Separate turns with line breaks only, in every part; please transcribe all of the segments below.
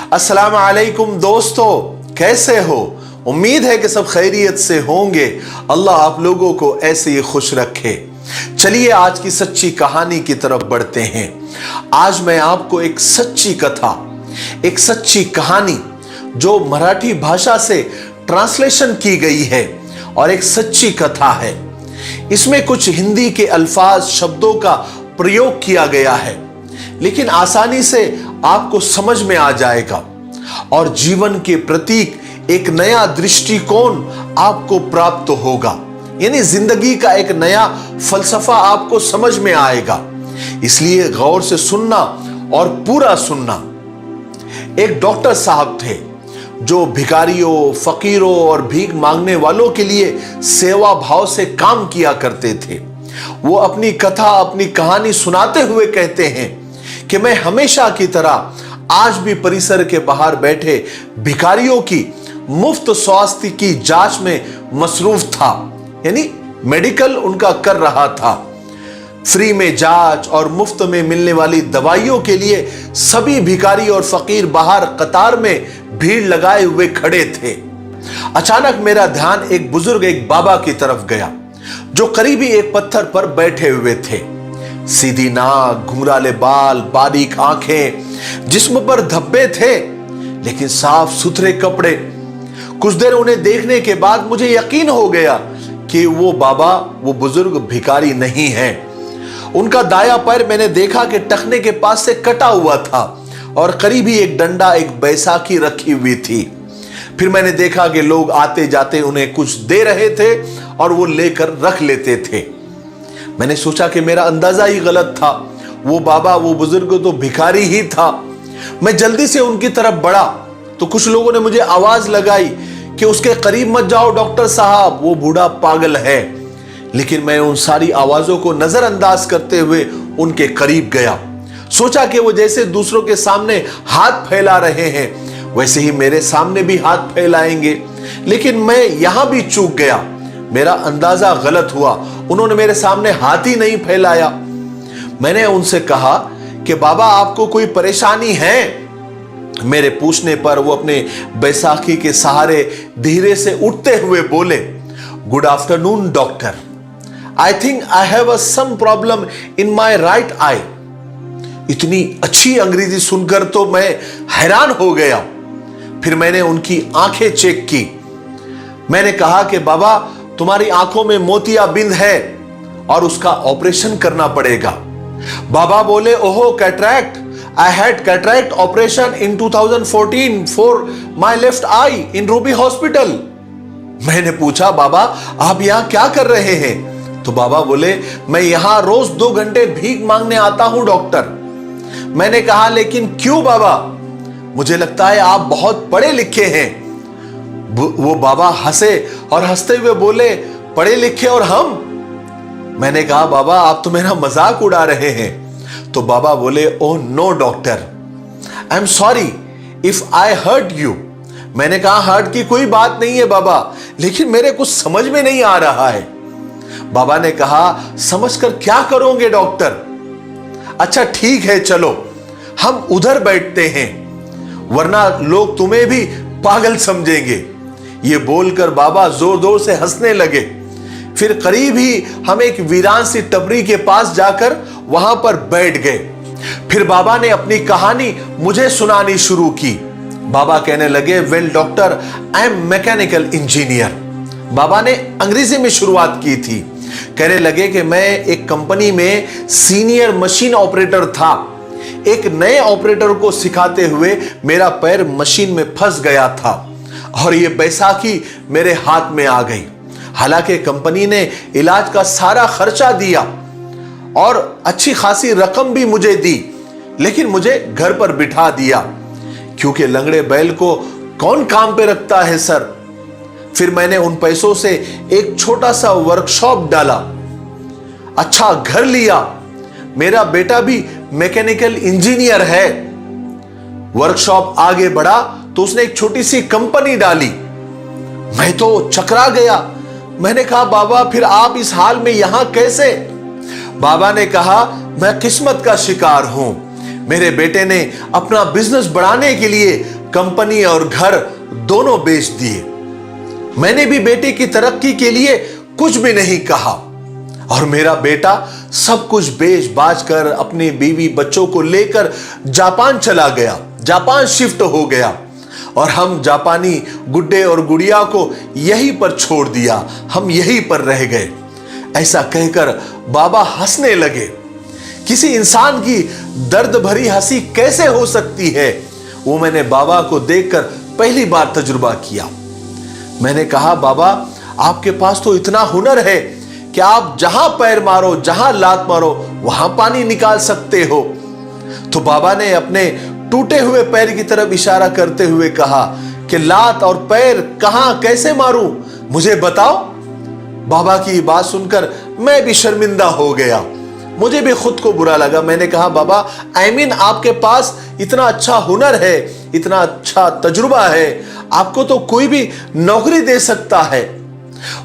अस्सलाम वालेकुम दोस्तों, कैसे हो? उम्मीद है कि सब खैरियत से होंगे। अल्लाह आप लोगों को ऐसे ही खुश रखे। चलिए आज की सच्ची कहानी की तरफ बढ़ते हैं। आज मैं आपको एक सच्ची कथा, एक सच्ची कहानी जो मराठी भाषा से ट्रांसलेशन की गई है और एक सच्ची कथा है। इसमें कुछ हिंदी के अल्फाज शब्दों का प्रयोग किया गया है, लेकिन आसानी से आपको समझ में आ जाएगा और जीवन के प्रतीक एक नया दृष्टिकोण आपको प्राप्त होगा। यानी जिंदगी का एक नया फलसफा आपको समझ में आएगा। इसलिए गौर से सुनना और पूरा सुनना। एक डॉक्टर साहब थे जो भिखारियों, फकीरों और भीख मांगने वालों के लिए सेवा भाव से काम किया करते थे। वो अपनी कथा, अपनी कहानी सुनाते हुए कहते हैं कि मैं हमेशा की तरह आज भी परिसर के बाहर बैठे भिखारियों की मुफ्त स्वास्थ्य की जांच में मसरूफ था। यानी मेडिकल उनका कर रहा था। फ्री में जांच और मुफ्त में मिलने वाली दवाइयों के लिए सभी भिखारी और फकीर बाहर कतार में भीड़ लगाए हुए खड़े थे। अचानक मेरा ध्यान एक बुजुर्ग, एक बाबा की तरफ गया जो करीबी एक पत्थर पर बैठे हुए थे। सीधी नाक, घुंघराले बाल, बारीक आंखें, जिस्म पर धब्बे थे लेकिन साफ सुथरे कपड़े। कुछ देर उन्हें देखने के बाद मुझे यकीन हो गया कि वो बाबा, वो बुजुर्ग भिखारी नहीं है। उनका दाया पैर मैंने देखा कि टखने के पास से कटा हुआ था और करीबी एक डंडा, एक बैसाखी रखी हुई थी। फिर मैंने देखा कि लोग आते जाते उन्हें कुछ दे रहे थे और वो लेकर रख लेते थे। मैंने सोचा कि मेरा अंदाजा ही गलत था। वो बाबा, वो बुजुर्ग तो भिखारी ही था। मैं जल्दी से उनकी तरफ बढ़ा तो कुछ लोगों ने मुझे आवाज लगाई कि उसके करीब मत जाओ डॉक्टर साहब, वो बूढ़ा पागल है। लेकिन मैं उन सारी आवाजों को नजरअंदाज करते हुए उनके करीब गया। सोचा कि वो जैसे दूसरों के सामने हाथ फैला रहे हैं वैसे ही मेरे सामने भी हाथ फैलाएंगे। लेकिन मैं यहां भी चूक गया। मेरा अंदाजा गलत हुआ। उन्होंने मेरे सामने हाथ ही नहीं फैलाया। मैंने उनसे कहा कि बाबा, आपको कोई परेशानी है? मेरे पूछने पर वो अपने बैसाखी के सहारे धीरे से उठते हुए बोले, good afternoon doctor, I think I have some problem in my right eye. इतनी अच्छी अंग्रेजी सुनकर तो मैं हैरान हो गया। फिर मैंने उनकी आंखें चेक की। मैंने कहा कि बाबा, तुम्हारी आंखों में मोतियाबिंद है और उसका ऑपरेशन करना पड़ेगा। बाबा बोले, ओहो, cataract, I had cataract operation in 2014 for my left eye in Ruby Hospital. मैंने पूछा, बाबा आप यहां क्या कर रहे हैं? तो बाबा बोले, मैं यहां रोज 2 घंटे भीख मांगने आता हूं डॉक्टर। मैंने कहा, लेकिन क्यों बाबा? मुझे लगता है आप बहुत पढ़े लिखे हैं। वो बाबा हंसे और हंसते हुए बोले, पढ़े लिखे और हम? मैंने कहा, बाबा आप तो मेरा मजाक उड़ा रहे हैं। तो बाबा बोले, oh no doctor, I am sorry if I hurt you. मैंने कहा, हर्ट की कोई बात नहीं है बाबा, लेकिन मेरे कुछ समझ में नहीं आ रहा है। बाबा ने कहा, समझकर क्या करोगे डॉक्टर? अच्छा ठीक है, चलो हम उधर बैठते हैं, वरना लोग तुम्हें भी पागल समझेंगे। ये बोलकर बाबा जोर जोर से हंसने लगे। फिर करीब ही हम एक वीरान सी टपरी के पास जाकर वहां पर बैठ गए। फिर बाबा ने अपनी कहानी मुझे सुनानी शुरू की। बाबा कहने लगे, well doctor, I am mechanical engineer. बाबा ने अंग्रेजी में शुरुआत की थी। कहने लगे कि मैं एक कंपनी में सीनियर मशीन ऑपरेटर था। एक नए ऑपरेटर को सिखाते हुए मेरा पैर मशीन में फंस गया था और ये बैसाखी मेरे हाथ में आ गई। हालांकि कंपनी ने इलाज का सारा खर्चा दिया और अच्छी खासी रकम भी मुझे दी, लेकिन मुझे घर पर बिठा दिया क्योंकि लंगड़े बैल को कौन काम पे रखता है सर। फिर मैंने उन पैसों से एक छोटा सा वर्कशॉप डाला, अच्छा घर लिया। मेरा बेटा भी मैकेनिकल इंजीनियर है। वर्कशॉप आगे बढ़ा तो उसने एक छोटी सी कंपनी डाली। मैं तो चकरा गया। मैंने कहा, बाबा फिर आप इस हाल में यहां कैसे? बाबा ने कहा, मैं किस्मत का शिकार हूं। मेरे बेटे ने अपना बिजनेस बढ़ाने के लिए कंपनी और घर दोनों बेच दिए। मैंने भी बेटे की तरक्की के लिए कुछ भी नहीं कहा और मेरा बेटा सब कुछ बेच बाच कर अपनी बीवी बच्चों को लेकर जापान चला गया, जापान शिफ्ट हो गया और हम जापानी गुड्डे और गुड़िया को यहीं पर छोड़ दिया, हम यहीं पर रह गए। ऐसा कहकर बाबा हंसने लगे। किसी इंसान की दर्द भरी हंसी कैसे हो सकती है, वो मैंने बाबा को देखकर पहली बार तजुर्बा किया। मैंने कहा, बाबा आपके पास तो इतना हुनर है कि आप जहां पैर मारो, जहां लात मारो, वहां पानी निकाल सकते हो। तो बाबा ने अपने टूटे हुए पैर की तरफ इशारा करते हुए कहा कि लात और पैर कहां कैसे मारूं, मुझे बताओ। बाबा की बात सुनकर मैं भी शर्मिंदा हो गया, मुझे भी खुद को बुरा लगा। मैंने कहा, बाबा आपके पास इतना अच्छा हुनर है, इतना अच्छा तजुर्बा है, आपको तो कोई भी नौकरी दे सकता है।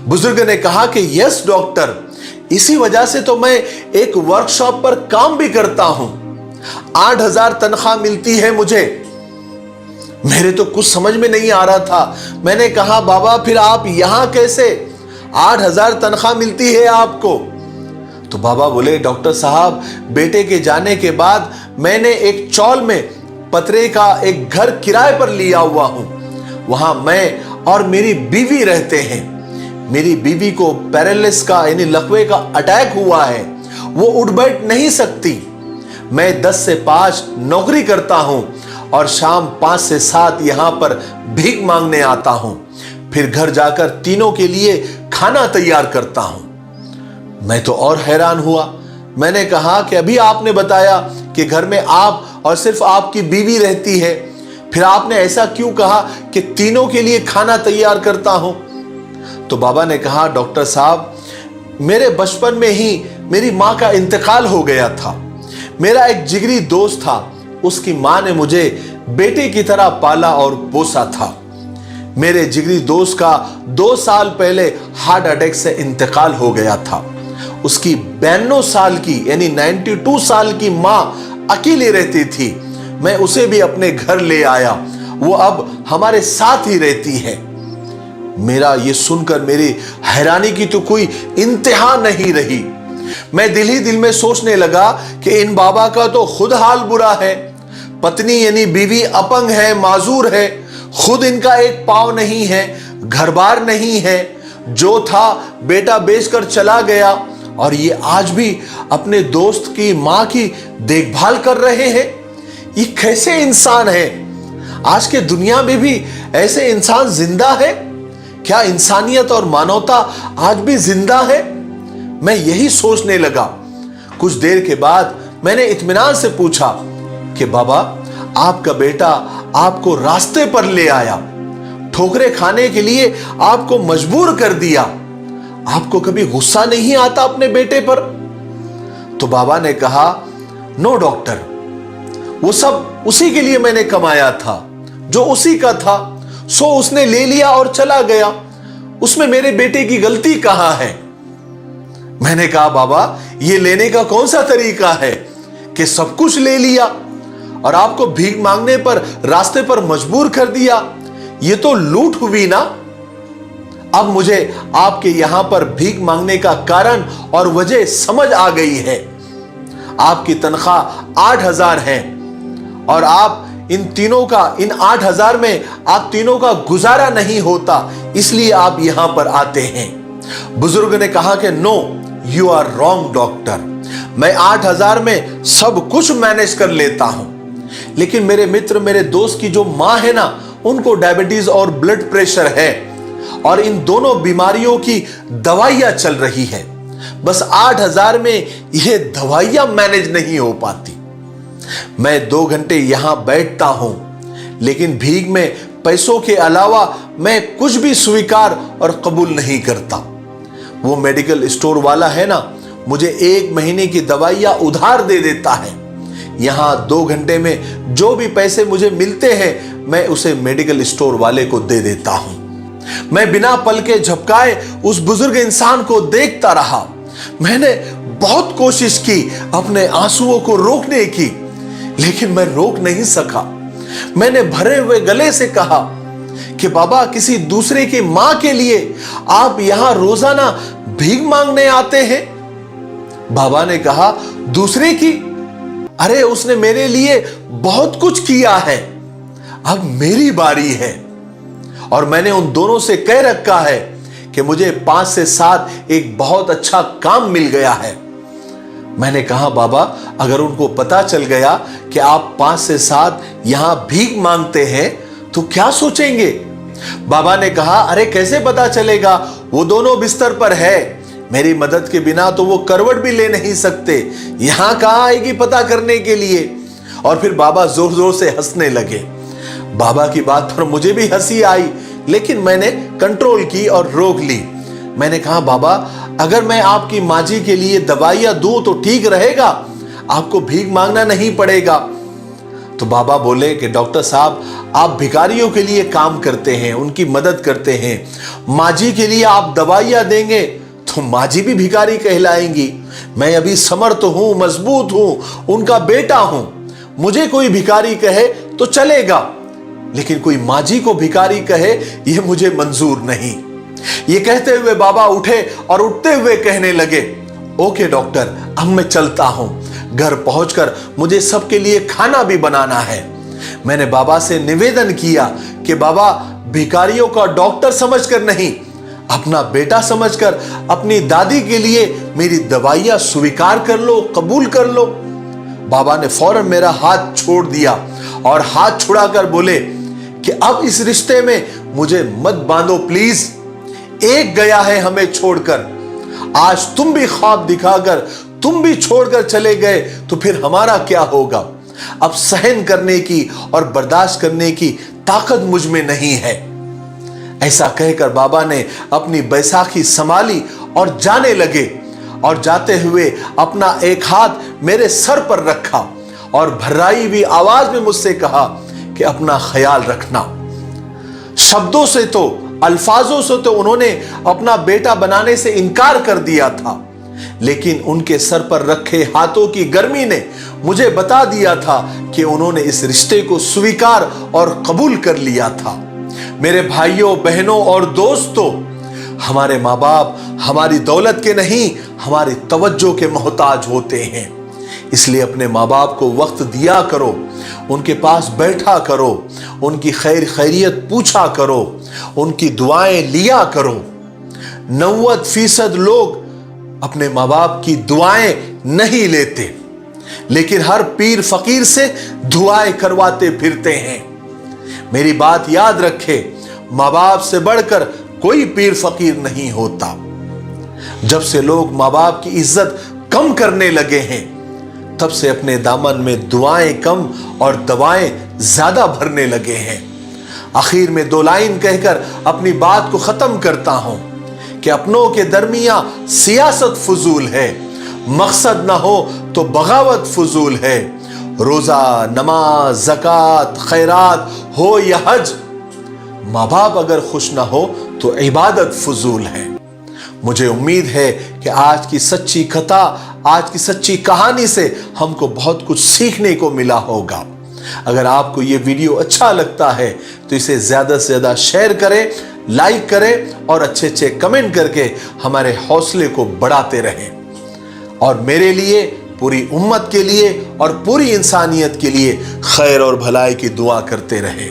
बुजुर्ग ने कहा कि यस डॉक्टर, इसी वजह से तो मैं एक वर्कशॉप पर काम भी करता हूं, 8,000 तनख्वाह मिलती है मुझे। मेरे तो कुछ समझ में नहीं आ रहा था। मैंने कहा, बाबा फिर आप यहां कैसे, 8,000 तनख्वाह मिलती है आपको? तो बाबा बोले, डॉक्टर साहब बेटे के जाने के बाद मैंने एक चौल में पतरे का एक घर किराए पर लिया हुआ हूं, वहां मैं और मेरी बीवी रहते हैं। मेरी बीवी को पैरालिसिस का यानी लकवे का अटैक हुआ है, वो उठ बैठ नहीं सकती। मैं 10 से 5 नौकरी करता हूं और शाम 5 से 7 यहां पर भीख मांगने आता हूं, फिर घर जाकर तीनों के लिए खाना तैयार करता हूं। मैं तो और हैरान हुआ। मैंने कहा कि अभी आपने बताया कि घर में आप और सिर्फ आपकी बीवी रहती है, फिर आपने ऐसा क्यों कहा कि तीनों के लिए खाना तैयार करता हूं? तो बाबा ने कहा, डॉक्टर साहब मेरे बचपन में ही मेरी मां का इंतकाल हो गया था। मेरा एक जिगरी दोस्त था, उसकी मां ने मुझे बेटे की तरह पाला और पोसा था। मेरे जिगरी दोस्त का 2 साल पहले हार्ट अटैक से इंतकाल हो गया था। उसकी 92 साल की यानी 92 साल की मां अकेली रहती थी। मैं उसे भी अपने घर ले आया, वो अब हमारे साथ ही रहती है। मेरा ये सुनकर मेरी हैरानी की तो कोई इंतहा नहीं रही। मैं दिल ही दिल में सोचने लगा कि इन बाबा का तो खुद हाल बुरा है। पत्नी यानी बीवी अपंग है, माजूर है, खुद इनका एक पांव नहीं है, घर बार नहीं है, जो था बेटा बेचकर चला गया और ये आज भी अपने दोस्त की मां की देखभाल कर रहे हैं। ये कैसे इंसान है? आज के दुनिया में भी ऐसे इंसान जिंदा है क्या? इंसानियत और मानवता आज भी जिंदा है? मैं यही सोचने लगा। कुछ देर के बाद मैंने इत्मीनान से पूछा कि बाबा आपका बेटा आपको रास्ते पर ले आया, ठोकरे खाने के लिए आपको मजबूर कर दिया, आपको कभी गुस्सा नहीं आता अपने बेटे पर? तो बाबा ने कहा, नो डॉक्टर, वो सब उसी के लिए मैंने कमाया था, जो उसी का था सो उसने ले लिया और चला गया, उसमें मेरे बेटे की गलती कहां है? मैंने कहा, बाबा ये लेने का कौन सा तरीका है कि सब कुछ ले लिया और आपको भीख मांगने पर रास्ते पर मजबूर कर दिया? ये तो लूट हुई ना। अब मुझे आपके यहां पर भीख मांगने का कारण और वजह समझ आ गई है। आपकी तनख्वाह 8,000 है और आप इन 8,000 में आप तीनों का गुजारा नहीं होता, इसलिए आप यहां पर आते हैं। बुजुर्ग ने कहा कि no, you are wrong doctor, मैं 8,000 में सब कुछ मैनेज कर लेता हूं, लेकिन मेरे मित्र, मेरे दोस्त की जो मां है ना, उनको डायबिटीज और ब्लड प्रेशर है और इन दोनों बीमारियों की दवाइयां चल रही है। बस 8,000 में ये दवाइयां मैनेज नहीं हो पाती। मैं 2 घंटे यहां बैठता हूं, लेकिन भीख में पैसों के अलावा मैं कुछ भी स्वीकार और कबूल नहीं करता। वो मेडिकल स्टोर वाला है ना, मुझे 1 महीने की दवाइयां उधार दे देता है। यहां 2 घंटे में जो भी पैसे मुझे मिलते हैं मैं उसे मेडिकल स्टोर वाले को दे देता हूं। मैं बिना पल के झपकाए उस बुजुर्ग इंसान को देखता रहा। मैंने बहुत कोशिश की अपने आंसुओं को रोकने की, लेकिन मैं रोक नहीं सका। मैंने भरे हुए गले से कहा कि बाबा, किसी दूसरे की मां के लिए आप यहां रोजाना भीख मांगने आते हैं? बाबा ने कहा, दूसरे की? अरे उसने मेरे लिए बहुत कुछ किया है, अब मेरी बारी है। और मैंने उन दोनों से कह रखा है कि मुझे 5 से 7 एक बहुत अच्छा काम मिल गया है। मैंने कहा, बाबा, अगर उनको पता चल गया कि आप 5 से 7 यहां भीख मांगते हैं तो क्या सोचेंगे? बाबा ने कहा, अरे कैसे पता चलेगा, वो दोनों बिस्तर पर है, मेरी मदद के बिना तो वो करवट भी ले नहीं सकते, यहां कहां आएगी पता करने के लिए। और फिर बाबा जोर जोर से हंसने लगे। बाबा की बात पर मुझे भी हंसी आई, लेकिन मैंने कंट्रोल की और रोक ली। मैंने कहा, बाबा, अगर मैं आपकी माँ जी के लिए दवाइयां दूं तो ठीक रहेगा, आपको भीख मांगना नहीं पड़ेगा। तो बाबा बोले कि डॉक्टर साहब, आप भिखारियों के लिए काम करते हैं, उनकी मदद करते हैं, माँ जी के लिए आप दवाइयां देंगे तो माँ जी भी भिखारी कहलाएंगी। मैं अभी समर्थ हूं, मजबूत हूं, उनका बेटा हूं, मुझे कोई भिखारी कहे तो चलेगा, लेकिन कोई माँ जी को भिखारी कहे यह मुझे मंजूर नहीं। ये कहते हुए बाबा उठे और उठते हुए कहने लगे, ओके डॉक्टर, अब मैं चलता हूं, घर पहुंचकर मुझे सबके लिए खाना भी बनाना है। मैंने बाबा से निवेदन किया कि बाबा, भिखारियों का डॉक्टर समझकर नहीं, अपना बेटा समझकर अपनी दादी के लिए मेरी दवाइयां स्वीकार कर लो, कबूल कर लो। बाबा ने फौरन मेरा हाथ छोड़ दिया और हाथ छुड़ाकर बोले कि अब इस रिश्ते में मुझे मत बांधो प्लीज, एक गया है हमें छोड़कर, आज तुम भी ख्वाब दिखाकर तुम भी छोड़कर चले गए तो फिर हमारा क्या होगा? अब सहन करने की और बर्दाश्त करने की ताकत मुझ में नहीं है। ऐसा कहकर बाबा ने अपनी बैसाखी संभाली और जाने लगे, और जाते हुए अपना एक हाथ मेरे सर पर रखा और भर्राई हुई आवाज में मुझसे कहा कि अपना ख्याल रखना। शब्दों से तो, अल्फाजों से तो उन्होंने अपना बेटा बनाने से इनकार कर दिया था, लेकिन उनके सर पर रखे हाथों की गर्मी ने मुझे बता दिया था कि उन्होंने इस रिश्ते को स्वीकार और कबूल कर लिया था। मेरे भाइयों, बहनों और दोस्तों, हमारे माँ बाप हमारी दौलत के नहीं, हमारी तवज्जो के मोहताज होते हैं। इसलिए अपने माँ बाप को वक्त दिया करो, उनके पास बैठा करो, उनकी खैरियत पूछा करो, उनकी दुआएं लिया करो। 90% लोग अपने माँ बाप की दुआएं नहीं लेते, लेकिन हर पीर फकीर से दुआएं करवाते फिरते हैं। मेरी बात याद रखे, माँ बाप से बढ़कर कोई पीर फकीर नहीं होता। जब से लोग माँ बाप की इज्जत कम करने लगे हैं, तब से अपने दामन में दुआएं कम और दवाएं ज्यादा भरने लगे हैं। आखिर में 2 लाइन कहकर अपनी बात को खत्म करता हूं कि अपनों के दरमिया सियासत फजूल है, मकसद ना हो तो बगावत फजूल है। रोजा, नमाज, ज़कात, खैरात हो या हज, माँ बाप अगर खुश ना हो तो इबादत फजूल है। मुझे उम्मीद है कि आज की सच्ची कथा, आज की सच्ची कहानी से हमको बहुत कुछ सीखने को मिला होगा। अगर आपको ये वीडियो अच्छा लगता है तो इसे ज्यादा से ज्यादा शेयर करें, लाइक करें और अच्छे कमेंट करके हमारे हौसले को बढ़ाते रहें। और मेरे लिए, पूरी उम्मत के लिए और पूरी इंसानियत के लिए खैर और भलाई की दुआ करते रहे।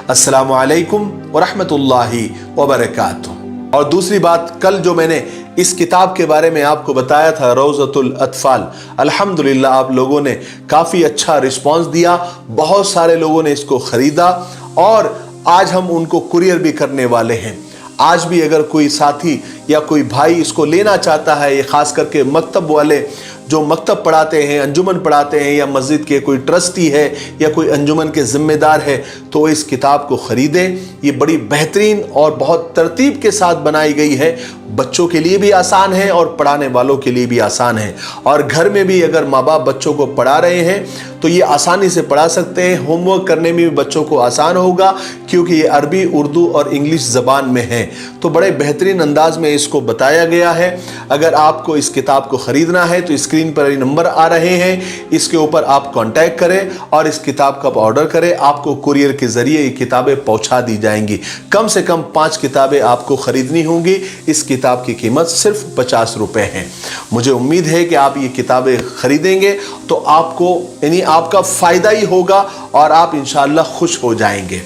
अस्सलामु अलैकुम व रहमतुल्लाहि व बरकातुहू। और दूसरी बात, कल जो मैंने इस किताब के बारे में आपको बताया था, रौज़तुल अत्फाल, अल्हम्दुलिल्लाह आप लोगों ने काफ़ी अच्छा रिस्पांस दिया, बहुत सारे लोगों ने इसको ख़रीदा और आज हम उनको कुरियर भी करने वाले हैं। आज भी अगर कोई साथी या कोई भाई इसको लेना चाहता है, ये ख़ास करके मकतब वाले जो मकतब पढ़ाते हैं, अंजुमन पढ़ाते हैं, या मस्जिद के कोई ट्रस्टी है या कोई अंजुमन के ज़िम्मेदार है, तो इस किताब को ख़रीदें। ये बड़ी बेहतरीन और बहुत तरतीब के साथ बनाई गई है, बच्चों के लिए भी आसान है और पढ़ाने वालों के लिए भी आसान है। और घर में भी अगर माँ बाप बच्चों को पढ़ा रहे हैं तो ये आसानी से पढ़ा सकते हैं। होमवर्क करने में भी बच्चों को आसान होगा क्योंकि ये अरबी, उर्दू और इंग्लिश ज़बान में है। तो बड़े बेहतरीन अंदाज में इसको बताया गया है। अगर आपको इस किताब को ख़रीदना है तो स्क्रीन पर ये नंबर आ रहे हैं, इसके ऊपर आप कांटेक्ट करें और इस किताब का ऑर्डर करें। आपको कुरियर के ज़रिए ये किताबें पहुंचा दी जाएंगी। कम से कम 5 किताबें आपको ख़रीदनी होंगी। इस किताब की कीमत सिर्फ 50 रुपये है। मुझे उम्मीद है कि आप ये किताबें ख़रीदेंगे तो आपको यानी आपका फ़ायदा ही होगा और आप इंशाअल्लाह खुश हो जाएंगे।